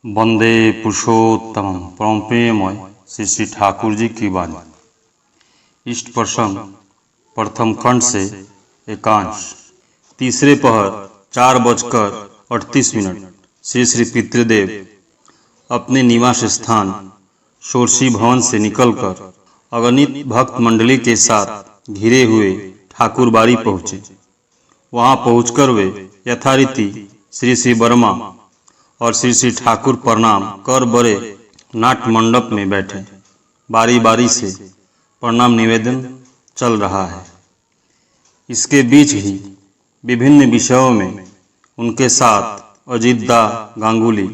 वंदे पुरुषोत्तम परम प्रेममय श्री श्री ठाकुर जी की वाणी। इष्ट प्रसंग प्रथम खंड से एकांश। तीसरे पहर 4:38 श्री श्री पितृदेव अपने निवास स्थान षोडशी भवन से निकलकर अगणित भक्त मंडली के साथ घिरे हुए ठाकुर बाड़ी पहुँचे। वहाँ पहुँचकर वे यथारीति श्री श्री वर्मा और श्री श्री ठाकुर प्रणाम कर बड़े नाट मंडप में बैठे। बारी बारी से प्रणाम निवेदन चल रहा है। इसके बीच ही विभिन्न विषयों में उनके साथ अजीत दा गांगुली,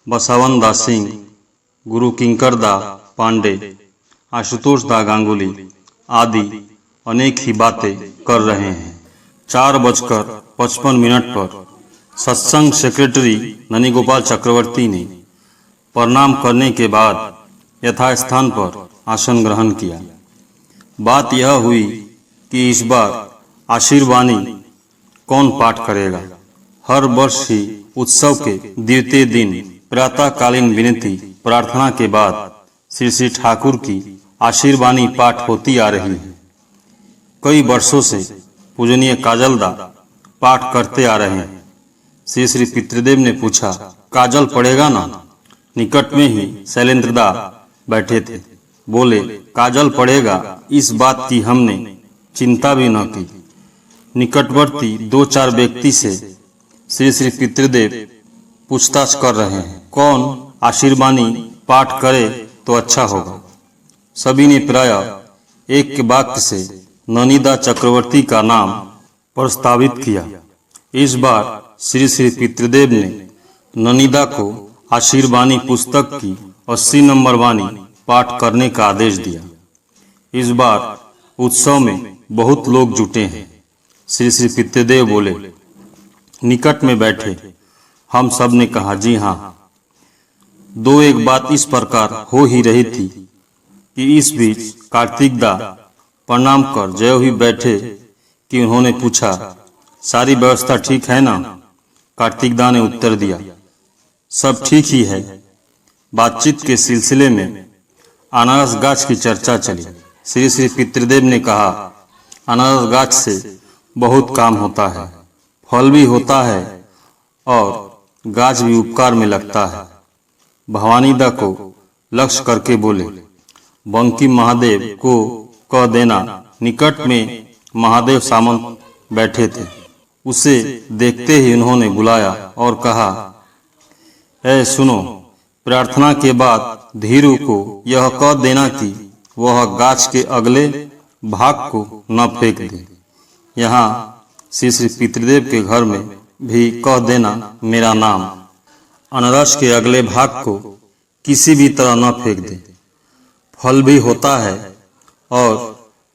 बसवन दा सिंह, गुरु किंकर दा पांडे, आशुतोष दा गांगुली आदि अनेक ही बातें कर रहे हैं। 4:55 पर सत्संग सेक्रेटरी ननीगोपाल चक्रवर्ती ने प्रणाम करने के बाद यथास्थान पर आसन ग्रहण किया। बात यह हुई कि इस बार आशीर्वाणी कौन पाठ करेगा। हर वर्ष ही उत्सव के द्वितीय दिन प्रातःकालीन विनती प्रार्थना के बाद श्री श्री ठाकुर की आशीर्वाणी पाठ होती आ रही है। कई वर्षों से पूजनीय काजलदा पाठ करते आ रहे हैं। श्री श्री पितृदेव ने पूछा, काजल पड़ेगा ना? निकट में ही शैलेंद्रदा बैठे थे। बोले, काजल पड़ेगा, इस बात की हमने चिंता भी न की। निकटवर्ती 2-4 व्यक्ति से श्री श्री पितृदेव पूछताछ कर रहे हैं, कौन आशीर्वाणी पाठ करे तो अच्छा होगा। सभी ने प्राय एक के वाक्य से ननीदा चक्रवर्ती का नाम प्रस्तावित किया। इस बार श्री श्री पितृदेव ने ननीदा को आशीर्वाणी पुस्तक की 80 नंबर वाणी पाठ करने का आदेश दिया। इस बार उत्सव में बहुत लोग जुटे हैं। श्री श्री पितृदेव बोले, निकट में बैठे हम सब ने कहा, जी हाँ। दो एक बात इस प्रकार हो ही रही थी कि इस बीच कार्तिक दा प्रणाम कर जय हुई बैठे कि उन्होंने पूछा, सारी व्यवस्था ठीक है ना? कार्तिक दा ने उत्तर दिया, सब ठीक ही है। बातचीत के सिलसिले में अनारस गाछ की चर्चा चली। श्री श्री पितृदेव ने कहा, अनारस गाछ से बहुत काम होता है, फल भी होता है और गाछ भी उपकार में लगता है। भवानीदा को लक्ष्य करके बोले, बंकी महादेव को कह देना। निकट में महादेव सामंत बैठे थे। उसे देखते ही उन्होंने बुलाया और कहा, ऐ सुनो, प्रार्थना के बाद धीरू को यह कह देना कि वह गाछ के अगले भाग को न फेंक दे। यहाँ श्री श्री पितृदेव के घर में भी कह देना मेरा नाम। अनारस के अगले भाग को किसी भी तरह न फेंक दे। फल भी होता है और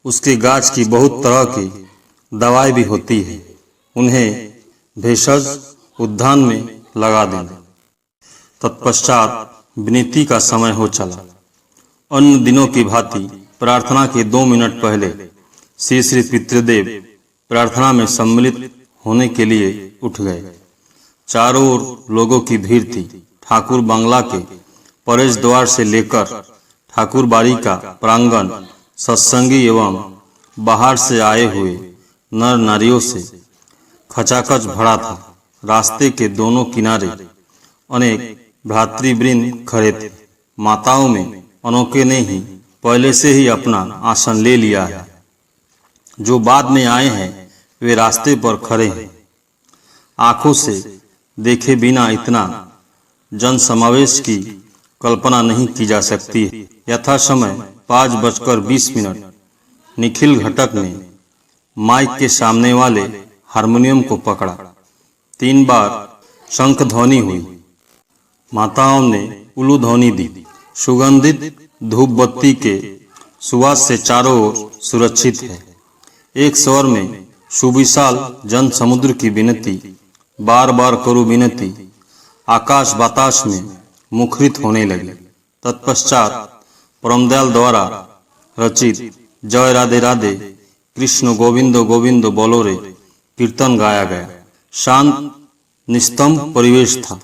उसके गाछ की बहुत तरह की दवाई भी होती है। उन्हें भेषज उद्यान में लगा देना। तत्पश्चात विनती का समय हो चला। अन्य दिनों की भांति प्रार्थना के 2 मिनट पहले श्री श्री पितृदेव प्रार्थना में सम्मिलित होने के लिए उठ गए। चारों ओर लोगों की भीड़ थी। ठाकुर बंगला के प्रवेश द्वार से लेकर ठाकुर बाड़ी का प्रांगण सत्संगी एवं बाहर से आए हुए नर नारियों से खचाखच भरा था। रास्ते के दोनों किनारे अनेक भ्रातृवृंद खड़े थे। माताओं में अनोखे ने ही पहले से ही अपना आसन ले लिया है। जो बाद में आए हैं वे रास्ते पर खड़े हैं। आंखों से देखे बिना इतना जन समावेश की कल्पना नहीं की जा सकती है। यथा समय 5:20 निखिल घटक ने माइक के सामने वाले हारमोनियम को पकड़ा। 3 बार शंख ध्वनि हुई। माताओं ने उलू ध्वनि दी। सुगंधित धूप बत्ती के सुवास से चारों ओर सुरक्षित है। एक स्वर में सुविशाल जन समुद्र की विनती, बार बार करो विनती, आकाश बाताश में मुखरित होने लगी। तत्पश्चात परमदयाल द्वारा रचित जय राधे राधे कृष्ण गोविंदो गोविंदो बोलो रे कीर्तन गाया गया। शांत निस्तंभ परिवेश था।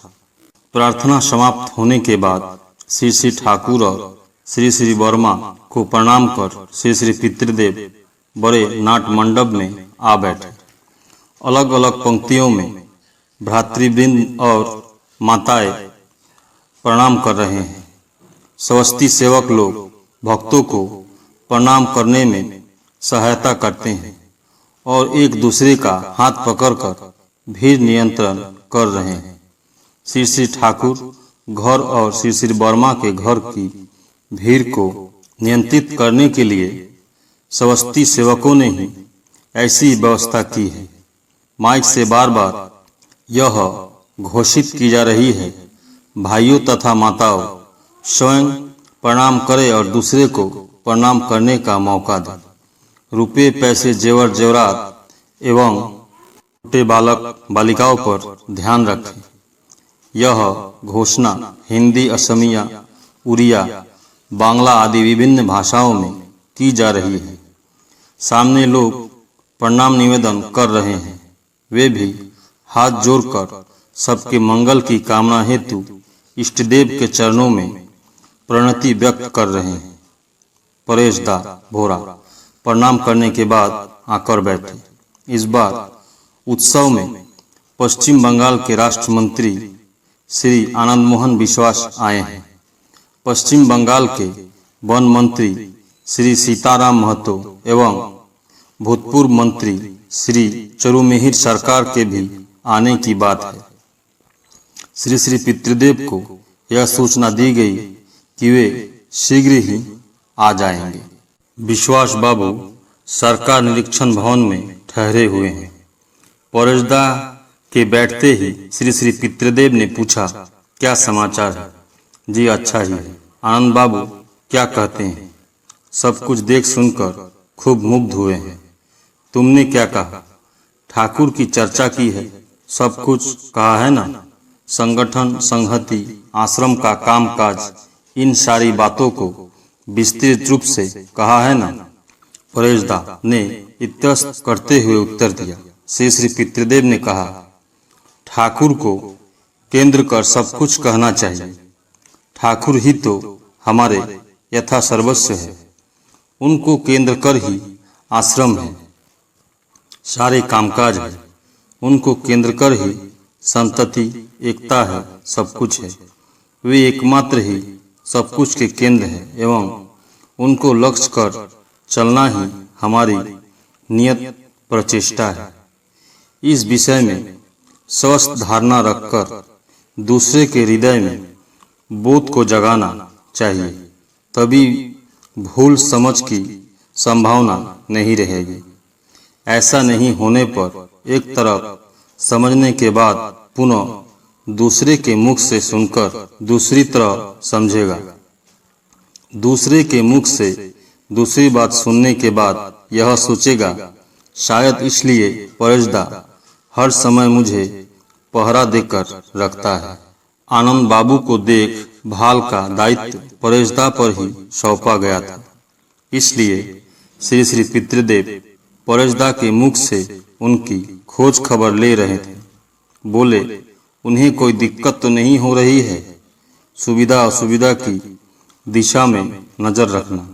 प्रार्थना समाप्त होने के बाद श्री श्री ठाकुर और श्री श्री वर्मा को प्रणाम कर श्री श्री पितृदेव बड़े नाट मंडप में आ बैठे। अलग अलग पंक्तियों में भ्रातृवृंद और माताएं प्रणाम कर रहे हैं। स्वस्ति सेवक लोग भक्तों को प्रणाम करने में सहायता करते हैं और एक दूसरे का हाथ पकड़कर भीड़ नियंत्रण कर रहे हैं। श्री श्री ठाकुर घर और श्री श्री वर्मा के घर की भीड़ को नियंत्रित करने के लिए स्वस्ति सेवकों ने ही ऐसी व्यवस्था की है। माइक से बार बार यह घोषित की जा रही है, भाइयों तथा माताओं, स्वयं प्रणाम करें और दूसरे को प्रणाम करने का मौका दें। रुपये पैसे जेवर जेवरात एवं छोटे बालक बालिकाओं पर ध्यान रखें। यह घोषणा हिंदी, असमिया, उड़िया, बांग्ला आदि विभिन्न भाषाओं में की जा रही है। सामने लोग प्रणाम निवेदन कर रहे हैं। वे भी हाथ जोड़कर सबके मंगल की कामना हेतु इष्टदेव के चरणों में प्रणति व्यक्त कर रहे हैं। परेश दा भोरा प्रणाम करने के बाद आकर बैठे। इस बार उत्सव में पश्चिम बंगाल के राष्ट्र मंत्री श्री आनंद मोहन बिश्वास आए हैं। पश्चिम बंगाल के वन मंत्री श्री सीताराम महतो एवं भूतपूर्व मंत्री श्री चरुमिहिर सरकार के भी आने की बात है। श्री श्री पितृदेव को यह सूचना दी गई कि वे शीघ्र ही आ जाएंगे। विश्वास बाबू सरकार निरीक्षण भवन में ठहरे हुए हैं। परेशदा के बैठते ही श्री श्री पितृदेव ने पूछा, क्या समाचार है? जी अच्छा ही है। आनंद बाबू क्या कहते हैं? सब कुछ देख सुनकर खूब मुग्ध हुए हैं। तुमने क्या कहा? ठाकुर की चर्चा की है, सब कुछ कहा है ना? संगठन, संहति, आश्रम का कामकाज, इन सारी बातों को विस्तृत रूप से कहा है ना? परेशदा ने इत्यस्त करते हुए उत्तर दिया। श्री श्री पितृदेव ने कहा, ठाकुर को केंद्र कर सब कुछ कहना चाहिए। ठाकुर ही तो हमारे यथा सर्वस्व है। उनको केंद्र कर ही आश्रम है, सारे कामकाज है। उनको केंद्र कर ही संतति, एकता है, सब कुछ है। वे एकमात्र ही सब कुछ के केंद्र है एवं उनको लक्ष्य कर चलना ही हमारी नियत प्रचेष्टा है। इस विषय में स्वस्थ धारणा रखकर दूसरे के हृदय में बोध को जगाना चाहिए, तभी भूल समझ की संभावना नहीं रहेगी। ऐसा नहीं होने पर एक तरफ समझने के बाद पुनः दूसरे के मुख से सुनकर दूसरी तरह समझेगा। दूसरे के मुख से दूसरी बात सुनने के बाद यह सोचेगा, शायद इसलिए परेशदा हर समय मुझे पहरा देकर रखता है। आनंद बाबू को देख भाल का दायित्व परेशदा पर ही सौंपा गया था। इसलिए श्री श्री पितृदेव परेशदा के मुख से उनकी खोज खबर ले रहे थे। बोले, उन्हें कोई दिक्कत तो नहीं हो रही है? सुविधा असुविधा की दिशा में नजर रखना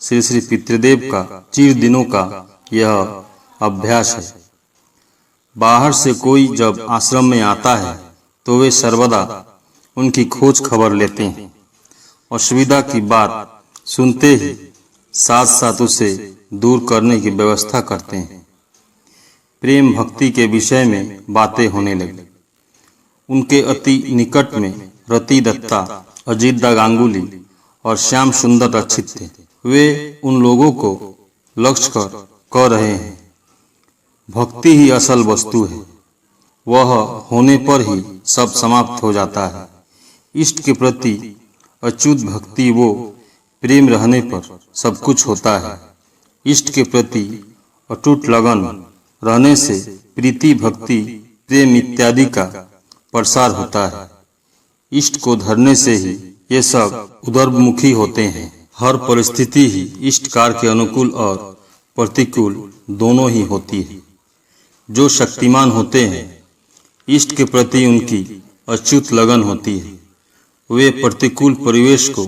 श्री श्री पितृदेव का चिर दिनों का यह अभ्यास है। बाहर से कोई जब आश्रम में आता है तो वे सर्वदा उनकी खोज खबर लेते हैं। असुविधा की बात सुनते ही साथ साथ उसे दूर करने की व्यवस्था करते हैं। प्रेम भक्ति के विषय में बातें होने लगी। उनके अति निकट में रति दत्ता, अजीत दा गांगुली और श्याम सुंदर रक्षित थे। वे उन लोगों को लक्ष्य कर कह रहे हैं, भक्ति ही असल वस्तु है। वह होने पर ही सब समाप्त हो जाता है। इष्ट के प्रति अच्युत भक्ति वो प्रेम रहने पर सब कुछ होता है। इष्ट के प्रति अटूट लगन रहने से प्रीति, भक्ति, प्रेम इत्यादि का प्रसार होता है। इष्ट को धरने से ही ये सब उदरमुखी होते हैं। हर परिस्थिति ही इष्ट कार्य के अनुकूल और प्रतिकूल दोनों ही होती है। जो शक्तिमान होते हैं, इष्ट के प्रति उनकी अच्युत लगन होती है। वे प्रतिकूल परिवेश को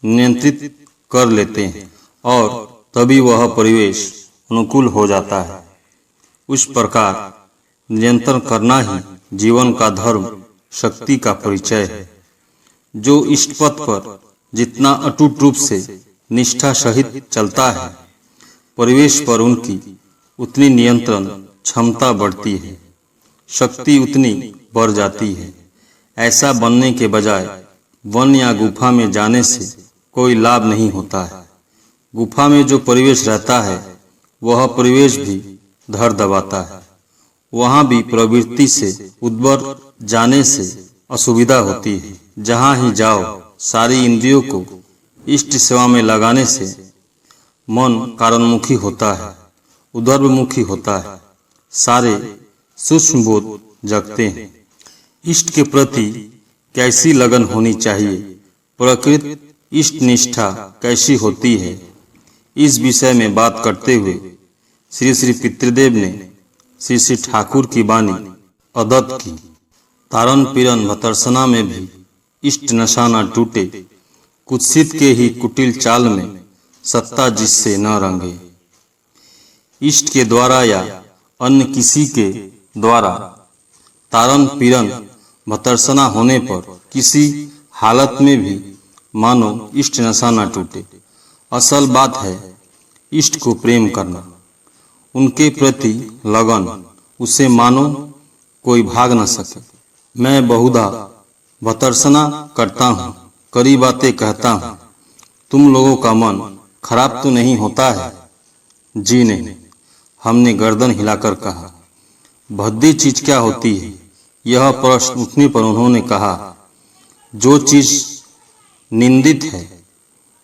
नियंत्रित कर लेते हैं और तभी वह परिवेश अनुकूल हो जाता है। उस प्रकार नियंत्रण करना ही जीवन का धर्म शक्ति का परिचय है। जो इष्ट पथ पर जितना अटूट रूप से निष्ठा सहित चलता है, परिवेश पर उनकी उतनी नियंत्रण क्षमता बढ़ती है, शक्ति उतनी बढ़ जाती है। ऐसा बनने के बजाय वन या गुफा में जाने से कोई लाभ नहीं होता है। गुफा में जो परिवेश रहता है वह परिवेश भी धर दबाता है। वहाँ भी प्रवृत्ति से उद्भर जाने से असुविधा होती है। जहाँ ही जाओ सारी इंद्रियों को इष्ट सेवा में लगाने से मन कारणमुखी होता है, उदर्भमुखी होता है, सारे सूक्ष्म बोध जगते हैं। इष्ट के प्रति कैसी लगन होनी चाहिए, प्रकृत इष्ट निष्ठा कैसी होती है, इस विषय में बात करते हुए श्री श्री पितृदेव ने श्री श्री ठाकुर की वाणी अदत्त की। तारन पीरन भतर्सना में भी इष्ट नशा न टूटे, कुत्सित के ही कुटिल चाल में सत्ता जिससे न रंगे। इष्ट के द्वारा या अन्य किसी के द्वारा तारन पीरन भतर्सना होने पर किसी हालत में भी मानो इष्ट नशा न टूटे। असल बात है इष्ट को प्रेम करना, उनके प्रति लगन, उसे मानो कोई भाग न सके। मैं बहुधा भतर्सना करता हूँ, कड़ी बातें कहता हूँ, तुम लोगों का मन खराब तो नहीं होता है? जी नहीं, हमने गर्दन हिलाकर कहा। भद्दी चीज क्या होती है? यह प्रश्न उठने पर उन्होंने कहा, जो चीज निंदित है,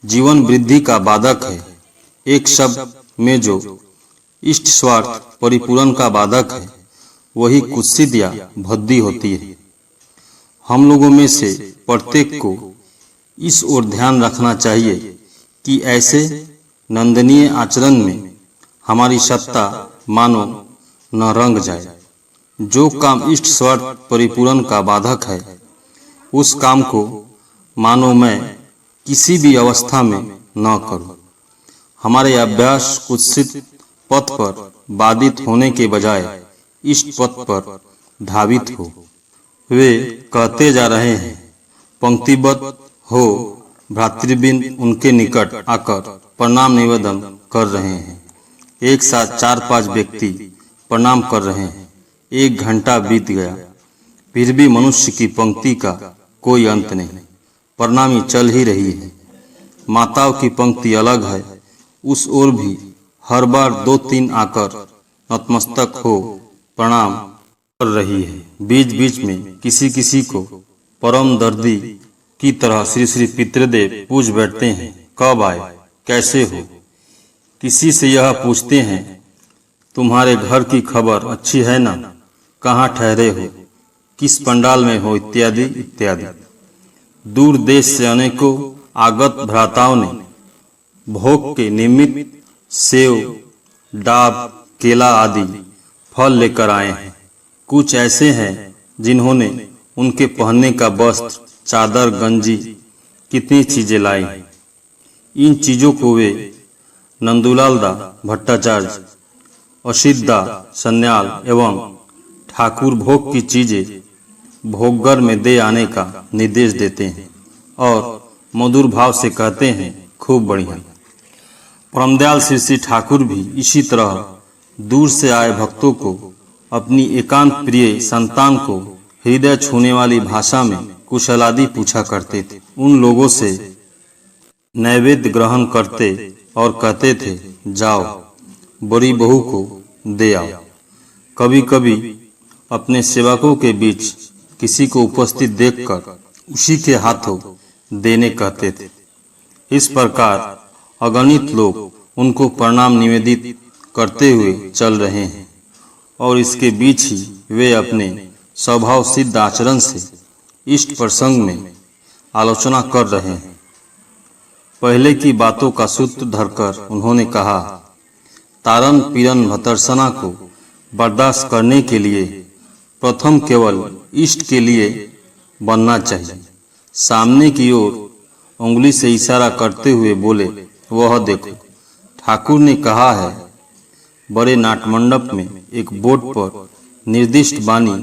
जीवन वृद्धि का बाधक है, एक शब्द में जो इष्ट स्वार्थ परिपूरण का बाधक है, वही कुत्सित या भद्दी होती है। हम लोगों में से प्रत्येक को इस ओर ध्यान रखना चाहिए कि ऐसे नंदनीय आचरण में हमारी सत्ता मानो न रंग जाए। जो काम इष्ट स्वार्थ परिपूरण का बाधक है, उस काम को मानो मैं किसी भी अवस्था में न करूं। हमारे अभ्यास कुत्सित पथ पर बाधित होने के बजाय इष्ट पथ पर धावित हो। वे कहते जा रहे हैं, पंक्तिबद्ध हो। भ्रातृवृंद उनके निकट आकर प्रणाम निवेदन कर रहे हैं। एक साथ 4-5 व्यक्ति प्रणाम कर रहे हैं। 1 घंटा बीत गया, फिर भी मनुष्य की पंक्ति का कोई अंत नहीं। प्रणामी चल ही रही है। माताओं की पंक्ति अलग है, उस ओर भी हर बार 2-3 आकर नतमस्तक हो प्रणाम कर रही है। बीच बीच में किसी किसी को परम दर्दी की तरह श्री श्री पितृदेव पूछ बैठते हैं, कब आए, कैसे हो। किसी से यह पूछते हैं, तुम्हारे घर की खबर अच्छी है ना, कहाँ ठहरे हो, किस पंडाल में हो, इत्यादि इत्यादि। दूर देश से अनेकों आगत भ्राताओं ने भोग के निमित्त सेव, डाब, केला आदि फल लेकर आए हैं। कुछ ऐसे हैं जिन्होंने उनके पहनने का वस्त्र, चादर, गंजी, कितनी चीजें लाई हैं। इन चीजों को वे नंदूलाल दा भट्टाचार्य, असिद्दा सन्याल एवं ठाकुर भोग की चीजें भोगगर में दे आने का निर्देश देते हैं और मधुर भाव से कहते हैं, खूब बढ़िया। परमदयाल श्री श्री ठाकुर भी इसी तरह दूर से आए भक्तों को अपनी एकांत प्रिय संतान को हृदय छूने वाली भाषा में कुशलादि पूछा करते थे। उन लोगों से नैवेद्य ग्रहण करते और कहते थे, जाओ बड़ी बहू को दे आओ। कभी कभी अपने सेवकों के बीच किसी को उपस्थित देखकर उसी के हाथों देने कहते थे। इस प्रकार अगणित लोग उनको प्रणाम निवेदित करते हुए चल रहे हैं और इसके बीच ही वे अपने स्वभाव सिद्ध आचरण से इष्ट प्रसंग में आलोचना कर रहे हैं। पहले की बातों का सूत्र धरकर उन्होंने कहा, तारन पीरन भतर्सना को बर्दाश्त करने के लिए प्रथम केवल इष्ट के लिए बनना चाहिए। सामने की ओर उंगली से इशारा करते हुए बोले, वह देखो। ठाकुर ने कहा है। बड़े नाटमंडप में एक बोर्ड पर निर्दिष्ट वाणी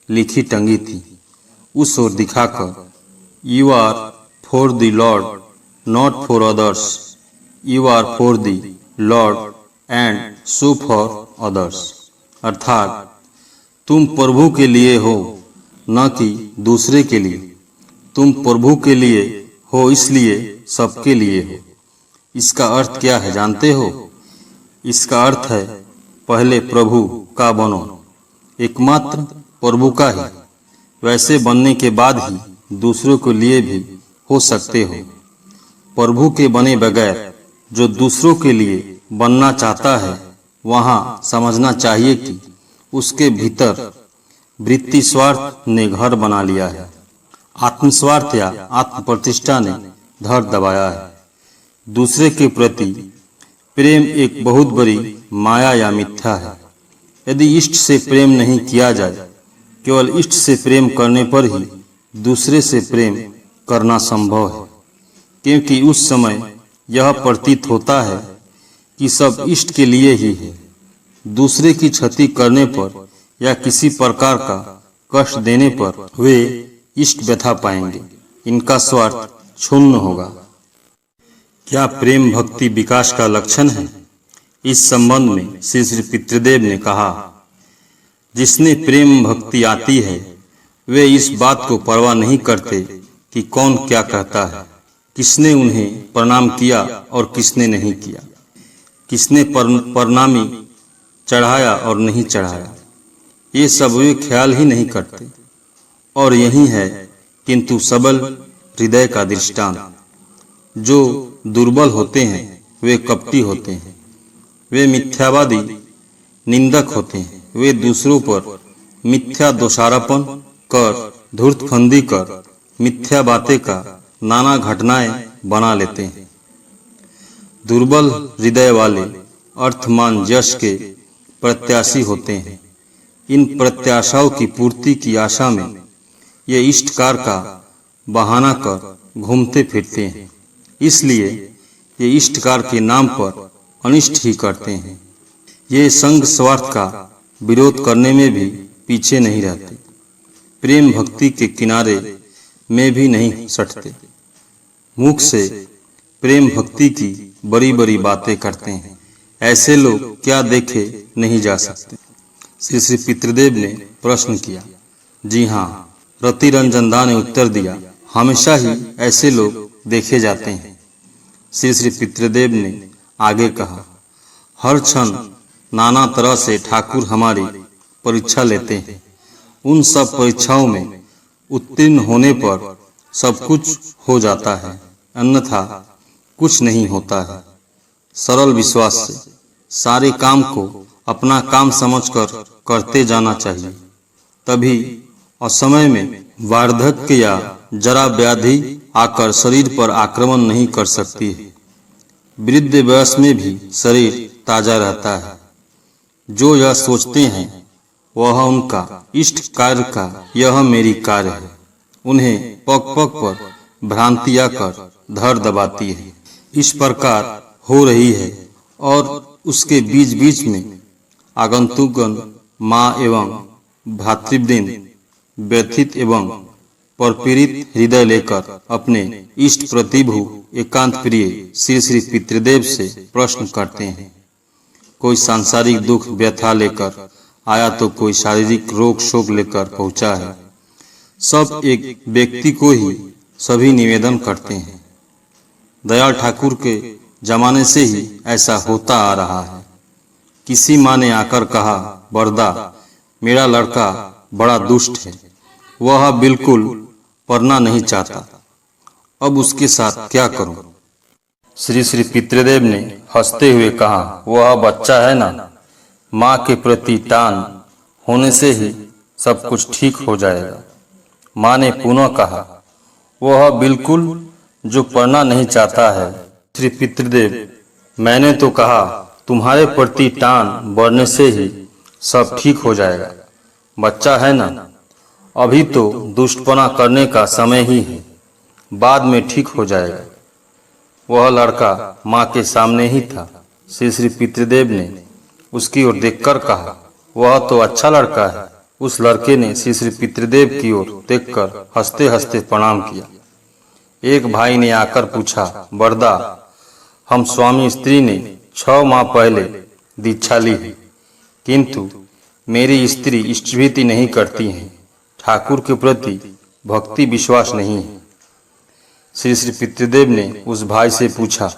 लिखी टंगी थी। उस ओर दिखाकर, you are for the Lord, not for others. You are for the Lord and so for others. अर्थात तुम प्रभु के लिए हो, न कि दूसरे के लिए। तुम प्रभु के लिए हो, इसलिए सबके लिए हो। इसका अर्थ क्या है जानते हो? इसका अर्थ है, पहले प्रभु का बनो, एकमात्र प्रभु का ही। वैसे बनने के बाद ही दूसरों के लिए भी हो सकते हो। प्रभु के बने बगैर जो दूसरों के लिए बनना चाहता है, वहाँ समझना चाहिए कि उसके भीतर वृत्ति स्वार्थ ने घर बना लिया है। आत्मस्वार्थ या आत्म प्रतिष्ठा ने धर दबाया है। दूसरे के प्रति प्रेम एक बहुत बड़ी माया या मिथ्या है। यदि इष्ट से प्रेम नहीं किया जाए, केवल इष्ट से प्रेम करने पर ही दूसरे से प्रेम करना संभव है, क्योंकि उस समय यह प्रतीत होता है कि सब इष्ट के लिए ही है। दूसरे की क्षति करने पर या किसी प्रकार का कष्ट देने पर वे इष्ट व्यथा पाएंगे। इनका स्वार्थ क्षुण्ण होगा। क्या प्रेम भक्ति विकास का लक्षण है? इस संबंध में श्री श्री पितृदेव ने कहा, जिसने प्रेम भक्ति आती है, वे इस बात को परवाह नहीं करते कि कौन क्या कहता है, किसने उन्हें प्रणाम किया और किसने नहीं किया, किसने प्रणामी चढ़ाया और नहीं चढ़ाया। ये सब वे ख्याल ही नहीं करते। और यही है किंतु सबल हृदय का दृष्टांत। जो दुर्बल होते हैं वे कपटी होते हैं, वे मिथ्यावादी निंदक होते हैं। वे दूसरों पर मिथ्या दोषारोपण कर, धूर्तफंदी कर, मिथ्या बातें का नाना घटनाएं बना लेते हैं। दुर्बल हृदय वाले अर्थमान यश के प्रत्याशी होते हैं। इन प्रत्याशाओं की पूर्ति की आशा में ये इष्टकार का बहाना कर घूमते फिरते हैं। इसलिए ये इष्टकार के नाम पर अनिष्ट ही करते हैं। ये संग स्वार्थ का विरोध करने में भी पीछे नहीं रहते, प्रेम भक्ति के किनारे में भी नहीं सटते। मुख से प्रेम भक्ति की बड़ी बड़ी बातें करते हैं। ऐसे लोग क्या देखे नहीं जा सकते? श्री श्री पितृदेव ने प्रश्न किया। जी हाँ, रति रंजन दा ने उत्तर दिया, हमेशा ही ऐसे लोग देखे जाते हैं। श्री श्री पितृदेव ने आगे कहा, हर क्षण नाना तरह से ठाकुर हमारी परीक्षा लेते हैं। उन सब परीक्षाओं में उत्तीर्ण होने पर सब कुछ हो जाता है, अन्यथा कुछ नहीं होता है। सरल विश्वास से सारे काम को अपना काम समझकर करते जाना चाहिए। तभी असमय में वार्धक्य या जरा व्याधि आकर शरीर पर आक्रमण नहीं कर सकती है। वृद्ध वयस में भी शरीर ताजा रहता है। जो यह सोचते हैं वह उनका इष्ट कार्य का यह मेरी कार्य है, उन्हें पग पग पर भ्रांति आकर धर दबाती है। इस प्रकार हो रही है और उसके बीच बीच में आगंतुकगण माँ एवं भातृवृंद व्यथित एवं परपीड़ित हृदय लेकर अपने इष्ट प्रतिभु एकांत प्रिय श्री श्री पितृदेव से प्रश्न करते हैं। कोई सांसारिक दुख व्यथा लेकर आया तो कोई शारीरिक रोग शोक लेकर पहुंचा है। सब एक व्यक्ति को ही सभी निवेदन करते हैं। दयाल ठाकुर के जमाने से ही ऐसा होता आ रहा है। किसी माँ ने आकर कहा, बरदा मेरा लड़का बड़ा दुष्ट है, वह बिल्कुल पढ़ना नहीं चाहता, अब उसके साथ क्या करूं? श्री श्री पितृदेव ने हंसते हुए कहा, वह बच्चा है ना, माँ के प्रति टान होने से ही सब कुछ ठीक हो जाएगा। माँ ने पुनः कहा, वह बिल्कुल जो पढ़ना नहीं चाहता है। श्री पितृदेव, मैंने तो कहा तुम्हारे प्रति टान बढ़ने से ही सब ठीक हो जाएगा। बच्चा है ना, अभी तो दुष्टपना करने का समय ही है, बाद में ठीक हो जाएगा। वह लड़का माँ के सामने ही था। श्री श्री पितृदेव ने उसकी ओर देखकर कहा, वह तो अच्छा लड़का है। उस लड़के ने श्री श्री पितृदेव की ओर देखकर हंसते हंसते प्रणाम किया। एक भाई ने आकर पूछा, बरदा, हम स्वामी स्त्री ने 6 माह पहले दीक्षा ली है, किंतु मेरी स्त्री इष्टभीति नहीं करती हैं, ठाकुर के प्रति भक्ति विश्वास नहीं है। श्री श्री पितृदेव ने उस भाई से पूछा,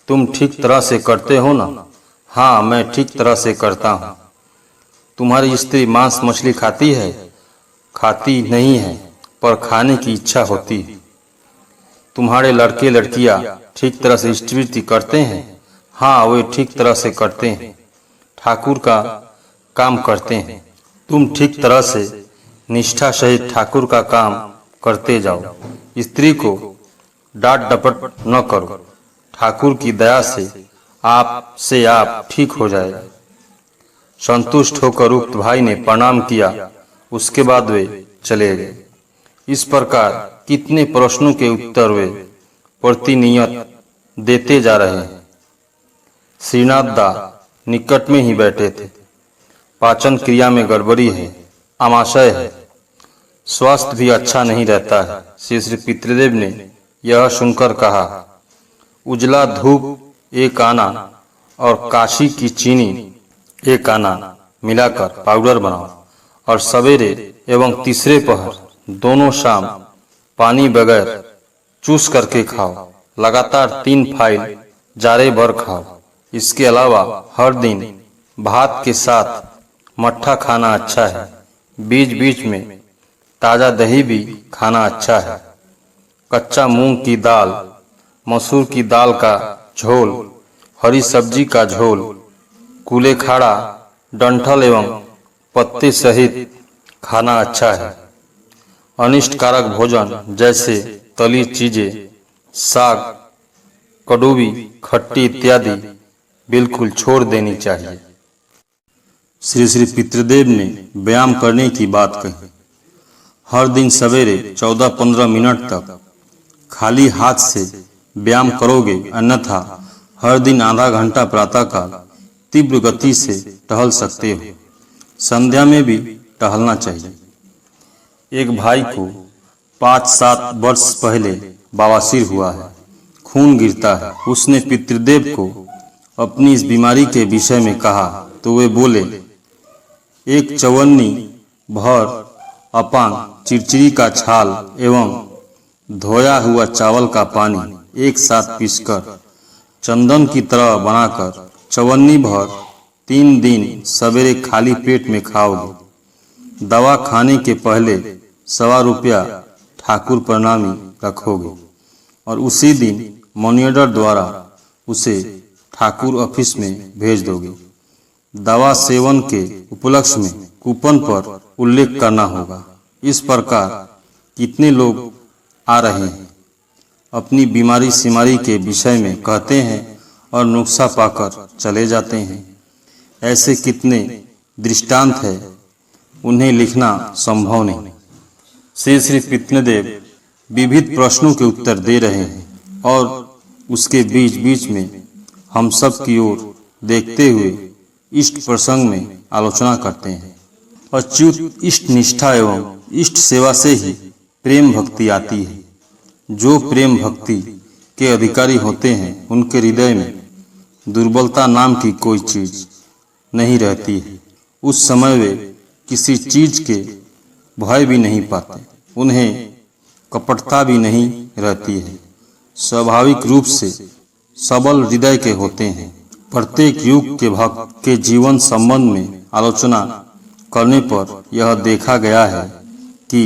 तुम ठीक तरह से करते हो ना? हाँ, मैं ठीक तरह से करता हूँ। तुम्हारी स्त्री मांस मछली खाती है? खाती नहीं है, पर खाने की इच्छा होती है। तुम्हारे लड़के लड़कियां ठीक तरह से इष्टवृत्ति करते हैं? हाँ, वे ठीक तरह से करते हैं, ठाकुर का काम करते हैं। तुम ठीक तरह से निष्ठा सहित ठाकुर का काम करते जाओ। स्त्री को डांट डपट न करो, ठाकुर की दया से आप ठीक हो जाएगा। संतुष्ट होकर उक्त भाई ने प्रणाम किया। उसके बाद वे चले गए। इस प्रकार कितने प्रश्नों के उत्तर वे प्रतिनियत देते जा रहे हैं। श्रीनाथ दा निकट में ही बैठे थे। पाचन क्रिया में गड़बड़ी है, आमाशय है, स्वास्थ्य भी अच्छा नहीं रहता है। श्री श्री पितृदेव ने यह सुनकर कहा, उजला धूप 1 आना और काशी की चीनी 1 आना मिलाकर पाउडर बनाओ और सवेरे एवं तीसरे पहर दोनों शाम पानी बगैर चूस करके खाओ। लगातार 3 फाइल जारे भर खाओ। इसके अलावा हर दिन भात के साथ मट्ठा खाना अच्छा है। बीच बीच में ताज़ा दही भी खाना अच्छा है। कच्चा मूंग की दाल, मसूर की दाल का झोल, हरी सब्जी का झोल, कुलेखाड़ा, डंठल एवं पत्ते सहित खाना अच्छा है। अनिष्टकारक भोजन जैसे तली चीजें, साग, कड़ूबी, खट्टी इत्यादि बिल्कुल छोड़ देनी चाहिए। श्री श्री पितृदेव ने व्यायाम करने की बात कही। हर दिन सवेरे 14-15 मिनट तक खाली हाथ से व्यायाम करोगे, अन्यथा हर दिन आधा घंटा प्रातःकाल तीव्र गति से टहल सकते हो। संध्या में भी टहलना चाहिए। एक भाई को 5-7 वर्ष पहले बवासीर हुआ है, खून गिरता है। उसने पितृदेव को अपनी इस बीमारी के विषय में कहा तो वे बोले, 1 चवन्नी भर अपान चिरचिरी का छाल एवं धोया हुआ चावल का पानी एक साथ पीसकर चंदन की तरह बनाकर चवन्नी भर 3 दिन सवेरे खाली पेट में खाओगे। दवा खाने के पहले ₹1.25 ठाकुर प्रणामी रखोगे और उसी दिन मनी ऑर्डर द्वारा उसे ठाकुर ऑफिस में भेज दोगे। दवा सेवन के उपलक्ष्य में कूपन पर उल्लेख करना होगा। इस प्रकार कितने लोग आ रहे हैं, अपनी बीमारी सीमारी के विषय में कहते हैं और नुस्खा पाकर चले जाते हैं। ऐसे कितने दृष्टांत है, उन्हें लिखना संभव नहीं। श्री श्री पितृदेव विविध प्रश्नों के उत्तर दे रहे हैं और उसके बीच बीच में हम सब की ओर देखते हुए इष्ट प्रसंग में आलोचना करते हैं। अच्युत इष्ट निष्ठा एवं इष्ट सेवा से ही प्रेम भक्ति आती है। जो प्रेम भक्ति के अधिकारी होते हैं उनके हृदय में दुर्बलता नाम की कोई चीज नहीं रहती है। उस समय वे किसी चीज के भय भी नहीं पाते, उन्हें कपटता भी नहीं रहती है। स्वाभाविक रूप से सबल हृदय के होते हैं। प्रत्येक युग के भक्त के जीवन संबंध में आलोचना करने पर यह देखा गया है कि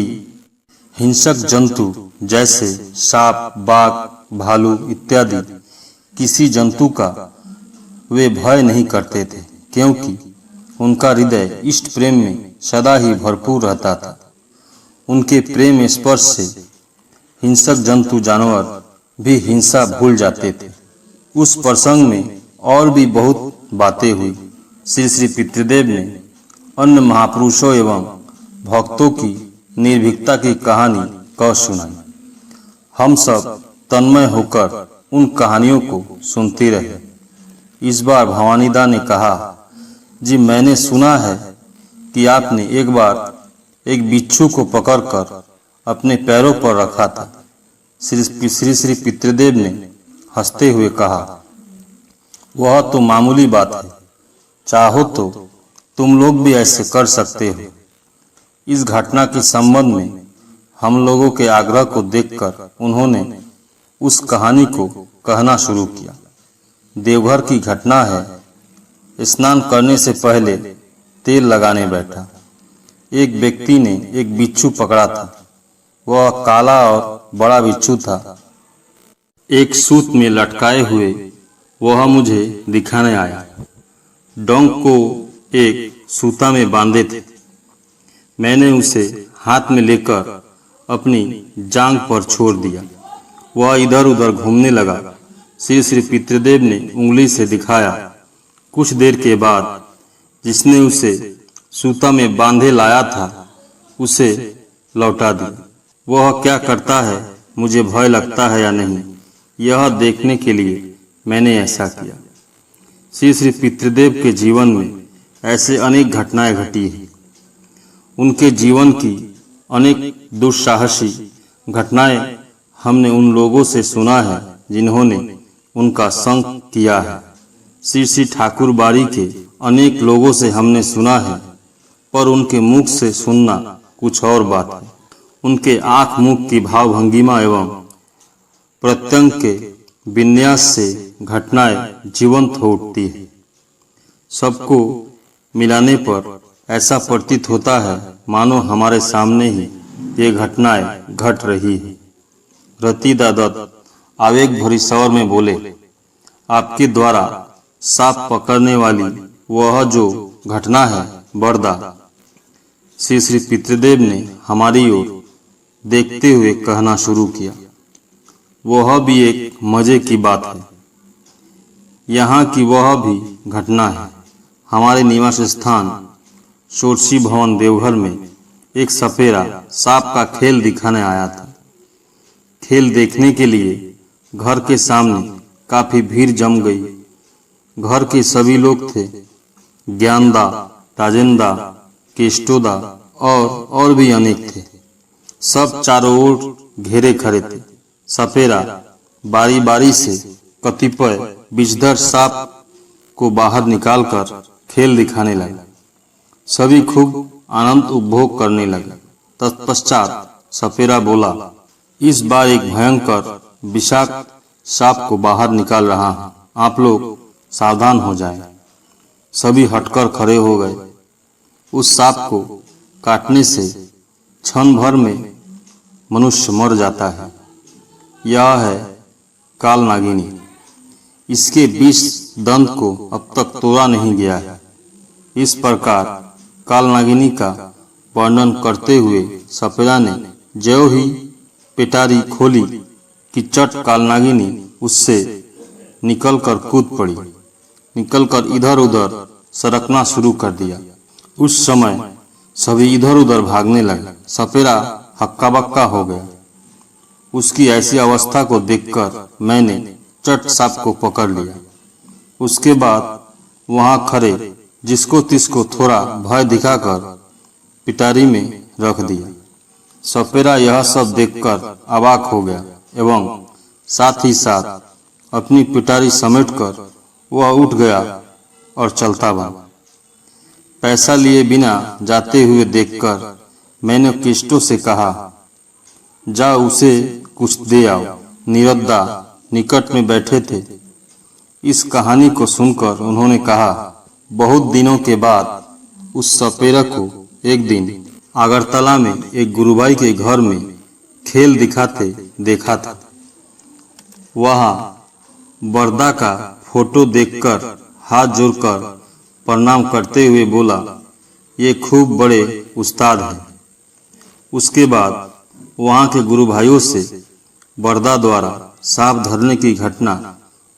हिंसक जंतु जैसे सांप, बाघ, भालू इत्यादि किसी जंतु का वे भय नहीं करते थे, क्योंकि उनका हृदय इष्ट प्रेम में सदा ही भरपूर रहता था। उनके प्रेम स्पर्श से हिंसक जंतु जानवर भी हिंसा भूल जाते थे। उस प्रसंग में और भी बहुत बातें हुई। श्री श्री पितृदेव ने अन्य महापुरुषों एवं भक्तों की निर्भीकता की कहानी कह सुनाई। हम सब तन्मय होकर उन कहानियों को सुनते रहे। इस बार भवानीदा ने कहा, जी मैंने सुना है कि आपने एक बार एक बिच्छू को पकड़कर अपने पैरों पर रखा था। श्री श्री पितृदेव ने हंसते हुए कहा, वह तो मामूली बात है, चाहो तो तुम लोग भी ऐसे कर सकते हो। इस घटना के संबंध में हम लोगों के आग्रह को देखकर उन्होंने उस कहानी को कहना शुरू किया। देवघर की घटना है। स्नान करने से पहले तेल लगाने बैठा एक व्यक्ति ने एक बिच्छू पकड़ा था। वह काला और बड़ा बिच्छू था। एक सूत में लटकाए हुए वह मुझे दिखाने आया। डोंक को एक सूता में बांधे थे। मैंने उसे हाथ में लेकर अपनी जांघ पर छोड़ दिया। वह इधर उधर घूमने लगा। श्री श्री पितृदेव ने उंगली से दिखाया। कुछ देर के बाद जिसने उसे सूता में बांधे लाया था उसे लौटा दिया। वह क्या करता है, मुझे भय लगता है या नहीं, यह देखने के लिए मैंने ऐसा किया। श्री श्री पितृदेव के जीवन में ऐसे अनेक घटनाएं घटी हैं। उनके जीवन की अनेक दुस्साहसी घटनाएं हमने उन लोगों से सुना है जिन्होंने उनका संग किया है। श्री श्री ठाकुर बाड़ी के अनेक लोगों से हमने सुना है, पर उनके मुख से सुनना कुछ और बात है। उनके आंख मुख की भावभंगिमा एवं प्रत्यंग के विन्यास से घटनाएं जीवंत हो उठती है। सबको मिलाने पर ऐसा प्रतीत होता है मानो हमारे सामने ही ये घटनाएं घट रही है। रतीदा दत्त आवेग भरी स्वर में बोले, आपके द्वारा सांप पकड़ने वाली वह जो घटना है बरदा। श्री श्री पितृदेव ने हमारी ओर देखते हुए कहना शुरू किया, वह भी एक मजे की बात है। यहाँ की वह भी घटना है। हमारे निवास स्थान षोडशी भवन देवघर में एक सपेरा सांप का खेल दिखाने आया था। खेल देखने के लिए घर के सामने काफी भीड़ जम गई। घर के सभी लोग थे। ज्ञानदा, राजेंदा, केष्टोदा और भी अनेक थे। सब चारों ओर घेरे खड़े थे। सपेरा बारी बारी से कतिपय विषधर सांप को बाहर निकालकर खेल दिखाने लगा। सभी खूब आनंद उपभोग करने लगे। तत्पश्चात सपेरा बोला, इस बार एक भयंकर विषाक्त सांप को बाहर निकाल रहा हूं, आप लोग सावधान हो जाएं। सभी हटकर खड़े हो गए। उस सांप को काटने से क्षण भर में मनुष्य मर जाता है। यह है काल नागिनी। इसके 20 दंत को अब तक तोड़ा नहीं गया है। इस प्रकार काल नागिनी का वर्णन करते हुए सपेरा ने ज्यों ही पिटारी खोली कि चट काल नागिनी उससे निकलकर कूद पड़ी। निकलकर इधर उधर सरकना शुरू कर दिया। उस समय सभी इधर उधर भागने लगे। सपेरा हक्का बक्का हो गया। उसकी ऐसी अवस्था को देखकर मैंने चट सांप को पकड़ लिया। उसके बाद वहां खड़े जिसको तिसको थोड़ा भय दिखाकर पिटारी में रख दिया। सपेरा यह सब देखकर अवाक हो गया एवं साथ ही साथ अपनी पिटारी समेटकर वह उठ गया और चलता भागा। पैसा लिए बिना जाते हुए देखकर मैंने केष्टो से कहा, जाओ उसे कुछ दे आओ। निरुद्धा निकट में बैठे थे। इस कहानी को सुनकर उन्होंने कहा, बहुत दिनों के बाद उस सपेरा को एक दिन अगरतला में एक गुरुभाई के घर में खेल दिखाते देखा था। वहां बरदा का फोटो देखकर हाथ जोड़कर प्रणाम करते हुए बोला, ये खूब बड़े उस्ताद हैं। उसके बाद वहां के गुरु भाइयों से बरदा द्वारा सांप धरने की घटना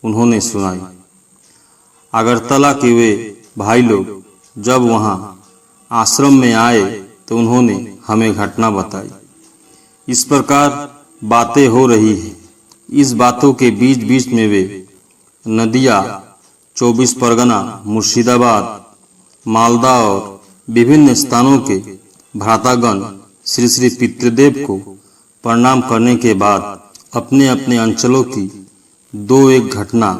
उन्होंने सुनाई। अगरतला के वे भाई लोग जब वहां आश्रम में आए तो उन्होंने हमें घटना बताई। इस प्रकार बातें हो रही है। इस बातों के बीच बीच में वे नदिया, 24 परगना, मुर्शिदाबाद, मालदा और विभिन्न स्थानों के भ्रातागण श्री श्री पितृदेव को प्रणाम करने के बाद अपने अपने अंचलों की दो एक घटना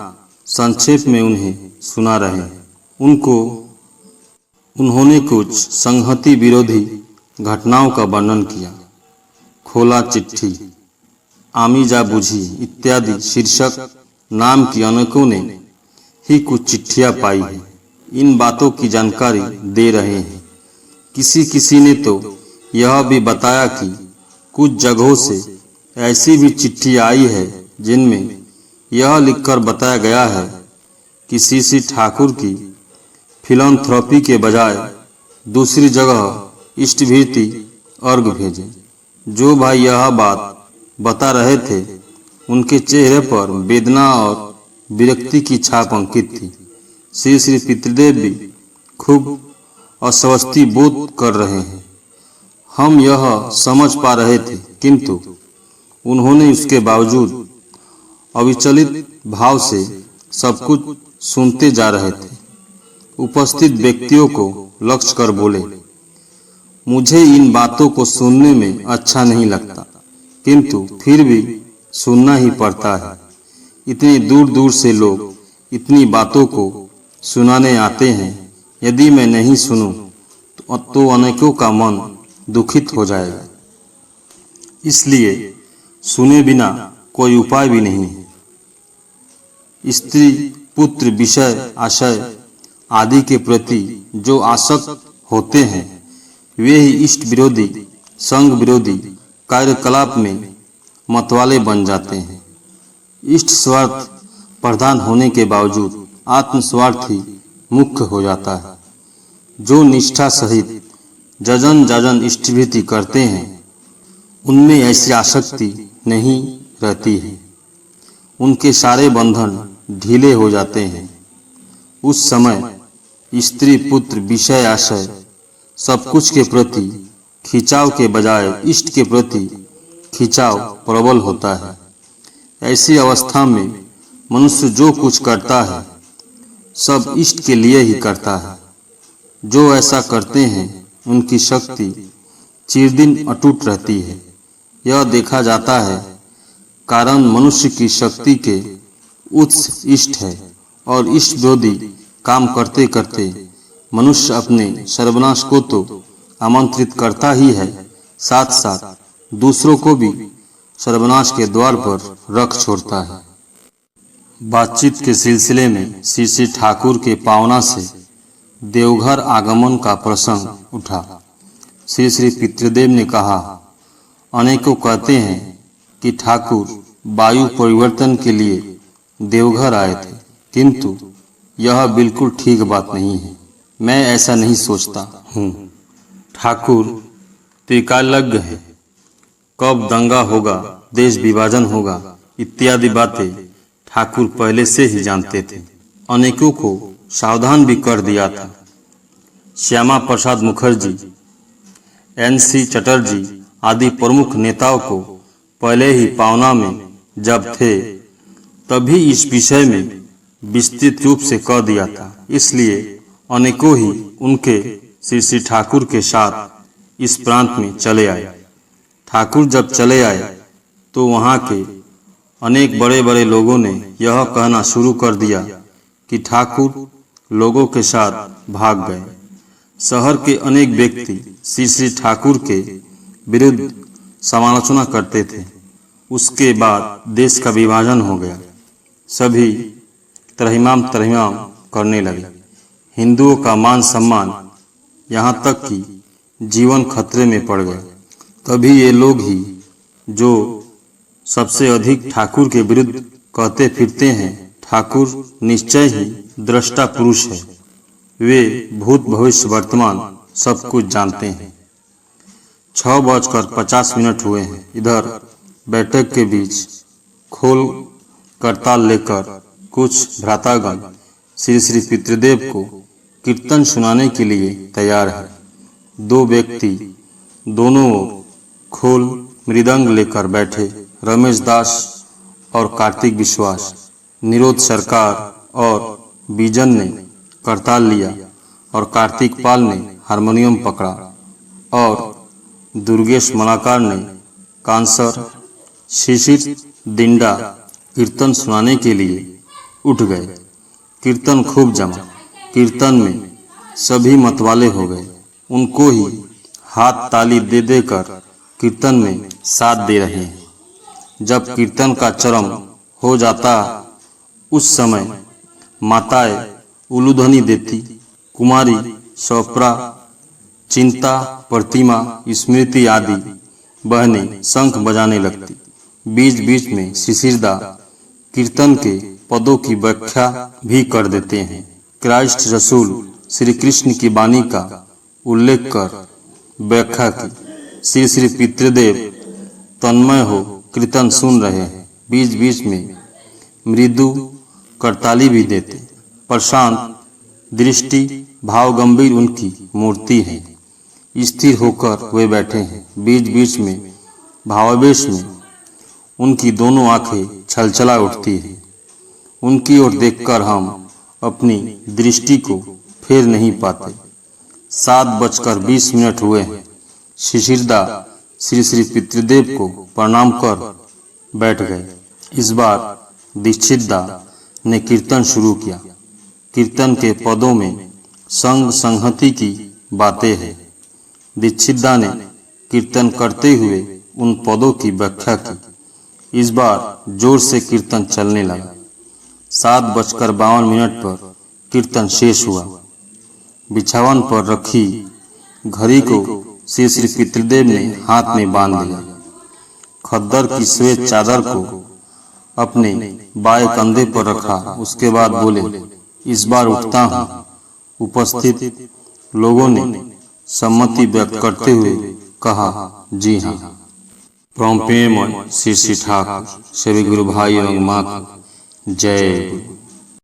संक्षेप में उन्हें सुना रहे हैं। उन्होंने कुछ संहति विरोधी घटनाओं का वर्णन किया। खोला चिट्ठी, आमी जा बुझी इत्यादि शीर्षक नाम की अनेकों ने ही कुछ चिट्ठियां पाई है। इन बातों की जानकारी दे रहे हैं। किसी किसी ने तो यह भी बताया कि कुछ जगहों से ऐसी भी चिट्ठी आई है जिनमें यह लिखकर बताया गया है कि श्री ठाकुर की फिलैंथ्रोपी के बजाय दूसरी जगह इष्टभीति अर्घ भेजें। जो भाई यह बात बता रहे थे उनके चेहरे पर वेदना और विरक्ति की छाप अंकित थी। श्री श्री पितृदेव भी खूब अस्वस्थी बोध कर रहे हैं। हम यह समझ पा रहे थे, किंतु उन्होंने उसके बावजूद अविचलित भाव से सब कुछ सुनते जा रहे थे। उपस्थित व्यक्तियों को लक्ष्य कर बोले, मुझे इन बातों को सुनने में अच्छा नहीं लगता, किंतु फिर भी सुनना ही पड़ता है। इतने दूर दूर से लोग इतनी बातों को सुनाने आते हैं। यदि मैं नहीं सुनूं तो अनेकों का मन दुखित हो जाएगा। इसलिए सुने बिना कोई उपाय भी नहीं है। स्त्री, पुत्र, विषय, आशय आदि के प्रति जो आसक्त होते हैं वे ही इष्ट विरोधी, संघ विरोधी कार्यकलाप में मतवाले बन जाते हैं। इष्ट स्वार्थ प्रधान होने के बावजूद आत्म स्वार्थ ही मुख्य हो जाता है। जो निष्ठा सहित जजन जाजन इष्टभीति करते हैं उनमें ऐसी आसक्ति नहीं रहती है। उनके सारे बंधन ढीले हो जाते हैं। उस समय स्त्री, पुत्र, विषय, आशय सब कुछ के प्रति खिंचाव के बजाय इष्ट के प्रति खिंचाव प्रबल होता है। ऐसी अवस्था में मनुष्य जो कुछ करता है सब इष्ट के लिए ही करता है। जो ऐसा करते हैं उनकी शक्ति चिरदिन अटूट रहती है। यह देखा जाता है। कारण मनुष्य की शक्ति के उत्स इष्ट है और इष्ट विरोधी काम करते करते मनुष्य अपने सर्वनाश को तो आमंत्रित करता ही है, साथ साथ दूसरों को भी सर्वनाश के द्वार पर रख छोड़ता है। बातचीत के सिलसिले में श्री श्री ठाकुर के पावना से देवघर आगमन का प्रसंग उठा। श्री श्री पितृदेव ने कहा, अनेकों कहते हैं कि ठाकुर वायु परिवर्तन के लिए देवघर आए थे, किंतु यह बिल्कुल ठीक बात नहीं है। मैं ऐसा नहीं सोचता हूँ। ठाकुर त्रिकालज्ञ है। कब दंगा होगा, देश विभाजन होगा इत्यादि बातें ठाकुर पहले से ही जानते थे। अनेकों को सावधान भी कर दिया था। श्यामा प्रसाद मुखर्जी, NC चटर्जी आदि प्रमुख नेताओं को पहले ही पावना में जब थे तभी इस विषय में विस्तृत रूप से कह दिया था। इसलिए अनेकों ही उनके श्री श्री ठाकुर के साथ इस प्रांत में चले आए। ठाकुर जब चले आए तो वहाँ के अनेक बड़े बड़े लोगों ने यह कहना शुरू कर दिया कि ठाकुर लोगों के साथ भाग गए। शहर के अनेक व्यक्ति श्री श्री ठाकुर के विरुद्ध समालोचना करते थे। उसके बाद देश का विभाजन हो गया। सभी त्रहिमाम करने लगे। हिंदुओं का मान सम्मान, यहाँ तक कि जीवन खतरे में पड़ गया। तभी ये लोग ही जो सबसे अधिक ठाकुर के विरुद्ध कहते फिरते हैं, ठाकुर निश्चय ही दृष्टा पुरुष है। वे भूत भविष्य वर्तमान सब कुछ जानते हैं। 6:50 हुए हैं। इधर बैठक के बीच खोल करताल लेकर कुछ भ्रातागण श्री श्री पितृदेव को कीर्तन सुनाने के लिए तैयार है। दो व्यक्ति दोनों ओर खोल मृदंग लेकर बैठे रमेश दास और कार्तिक विश्वास। निरोध सरकार और बीजन ने करताल लिया और कार्तिक पाल ने हारमोनियम पकड़ा और दुर्गेश मलाकार ने कांसर। शिशिर दिंडा कीर्तन सुनाने के लिए उठ गए। कीर्तन खूब जमा। कीर्तन में सभी मतवाले हो गए। उनको ही हाथ ताली दे देकर कीर्तन में साथ दे रहे हैं। जब कीर्तन का चरम हो जाता उस समय माताएं उलूध्वनि देती। कुमारी स्वप्रा, चिंता, प्रतिमा, स्मृति आदि बहनें शंख बजाने लगती। बीच बीच में शिशिरदा कीर्तन के पदों की व्याख्या भी कर देते हैं। क्राइस्ट रसूल श्री कृष्ण की वाणी का उल्लेख कर व्याख्या की। श्री श्री पितृदेव तन्मय हो कीर्तन सुन रहे हैं। बीच बीच में मृदु करताली भी देते। प्रशांत दृष्टि भाव गंभीर उनकी मूर्ति है। स्थिर होकर वे बैठे हैं। बीच बीच में भावावेश में उनकी दोनों आंखें छलछला उठती हैं। उनकी ओर देखकर हम अपनी दृष्टि को फेर नहीं पाते। 7:20 हुए हैं। शिशिरदा श्री श्री पितृदेव को प्रणाम कर बैठ गए। इस बार दीक्षितदा ने कीर्तन शुरू किया। कीर्तन के पदों में संग संहति की बातें हैं। दीक्षितदा ने कीर्तन करते हुए उन पदों की व्याख्या की। इस बार जोर से कीर्तन चलने लगा। 7:52 पर कीर्तन शेष हुआ। बिछावन पर रखी घड़ी को श्री श्री पितृदेव ने हाथ में बांध लिया। खद्दर की श्वेत चादर को अपने बाएं कंधे पर रखा। उसके बाद बोले, इस बार उठता हूँ। उपस्थित लोगों ने सम्मति व्यक्त करते हुए कहा, जी हाँ। प्रोम्पेमय श्री श्री ठाकुर सभी गुरु भाई एवं माँ को जय गुरु।